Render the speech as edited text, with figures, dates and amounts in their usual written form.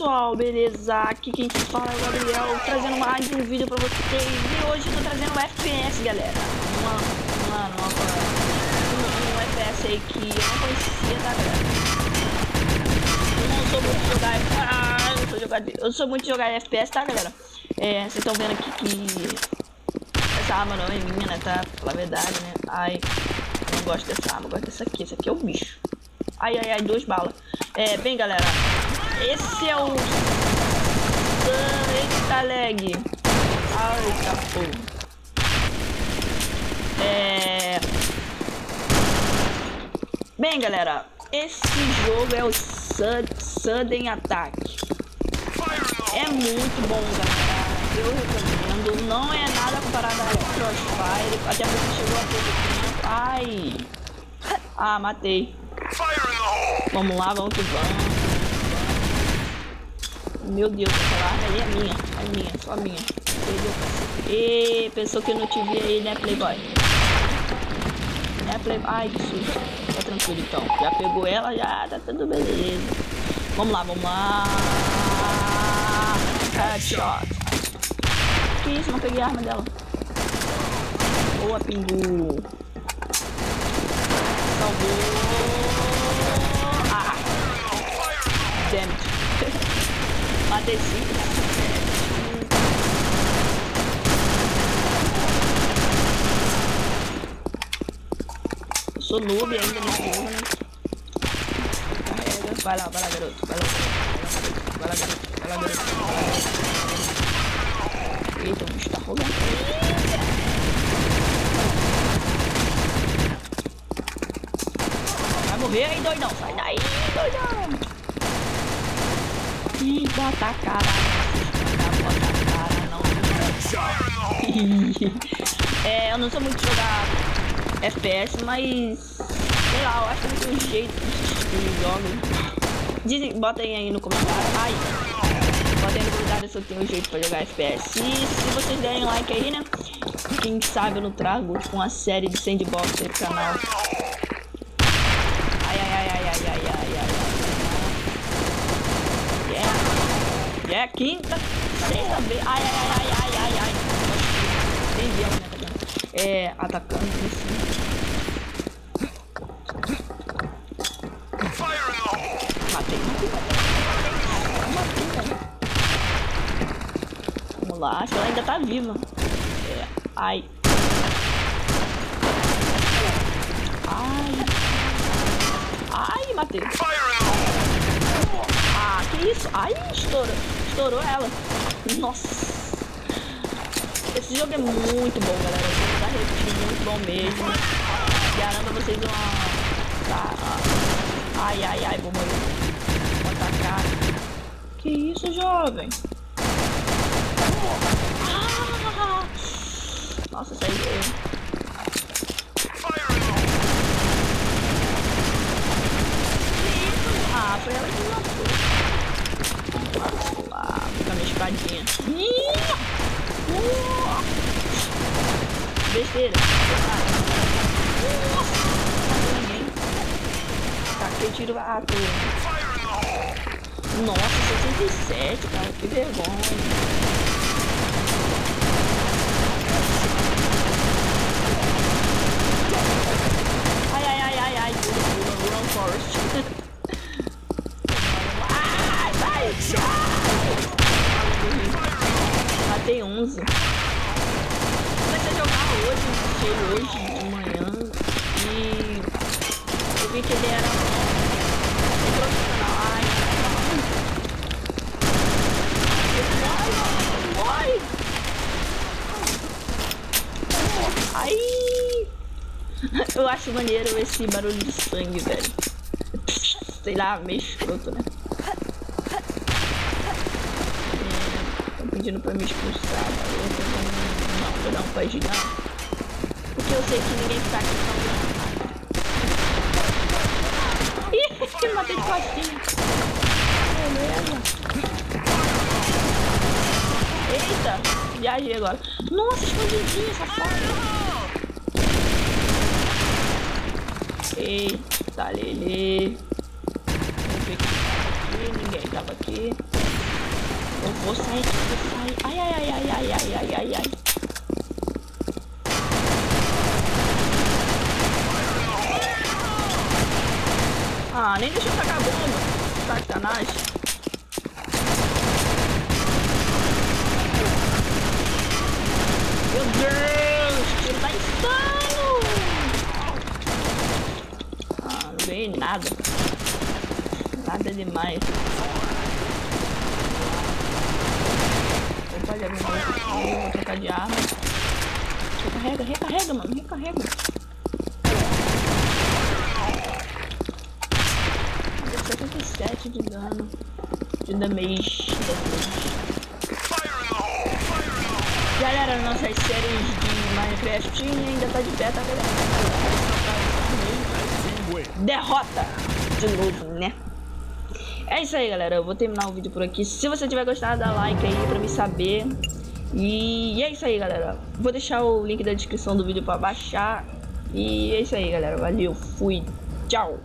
pessoal, beleza? Aqui quem fala é o Gabriel, trazendo mais um vídeo pra vocês. E hoje eu tô trazendo um FPS, galera. Um FPS aí que eu não conhecia, tá, galera? Eu não sou muito de jogar... eu sou muito de jogar FPS, tá, galera? Vocês estão vendo aqui que essa arma não é minha, né, tá? Pela verdade, né? Ai, eu não gosto dessa arma, eu gosto dessa aqui. Esse aqui é o bicho. Ai, 2 balas. Bem, galera, esse é o... Eita, lag. Ai, porra. Bem, galera, esse jogo é o Sudden Attack. É muito bom, galera. Eu recomendo. Não é nada comparado ao Crossfire, até porque chegou a pouco tempo. Ai. Ah, matei. Vamos lá, vamos que vamos. Meu Deus, aquela arma ali é minha, só minha. E pensou que eu não te vi aí, né, Playboy? Né, Playboy? Ai, que susto. Tá tranquilo então. Já pegou ela, já tá tudo beleza. Vamos lá. Headshot. Que isso, não peguei a arma dela. Boa, Pingu. Salvou. Damn it. Matei 5. Eu sou noob ainda nesse jogo, né? Carrega. Vai lá, garoto. Vai lá, garoto. Eita, o bicho tá rolando. Vai morrer aí, doidão. Sai daí, doidão. Ih, bota a cara. Não. Eu não sou muito de jogar FPS, mas sei lá, eu acho que não tem um jeito de jogo. Botem aí no comentário. Botem aí no comentário se eu tenho um jeito pra jogar FPS. E se vocês derem like aí, né? Quem sabe eu não trago tipo, uma série de sandbox aí pro canal. É quinta, sexta vez. Ai. Entendi ela, né, tá vendo? Atacando assim. Matei. Vamos lá, acho que ela ainda tá viva. Ai, matei. Que isso? Ai, estourou ela. Nossa. Esse jogo é muito bom, galera. O jogo tá repetindo, muito bom mesmo. Garanto a vocês Ai, vou morrer. Vou atacar. Que isso, jovem? Nossa, saiu. Foi ela que matou. Vamos lá, vou com a minha espadinha. Besteira. Nossa, não matou ninguém. Taquei tiro à toa. Nossa, 67, cara, que vergonha. Ai, Run Forest. Matei 11. Comecei a jogar hoje de manhã e eu vi que ele era profissional. Ai! Eu acho maneiro esse barulho de sangue, velho. Sei lá, meio escroto, né? Pedindo pra me expulsar. Não, pode não. Porque eu sei que ninguém tá aqui falando. Ih, matei de costinha. Beleza. Eita, viajei agora. Nossa, escondidinha, safado. Eita, Lelê. Vamos ver que tava aqui. Ninguém tava aqui. Eu vou sair aqui, vou sair. Ai, ai, ai, ai, ai, ai, ai, ai, ai. Ah, nem deixa eu tacar a bomba. Sacanagem. Meu Deus, tiro tá insano. Ah, não ganhei nada. Nada demais. Opa, já vi um outro aqui, vou trocar de arma. Recarrega, recarrega, mano, recarrega. 77 de dano. De damage. Galera, nossas séries de Minecraft ainda tá de pé, tá, galera? Derrota! De novo, né? É isso aí, galera. Eu vou terminar o vídeo por aqui. Se você tiver gostado, dá like aí pra me saber. E é isso aí, galera. Vou deixar o link da descrição do vídeo pra baixar. E é isso aí, galera. Valeu, fui, tchau!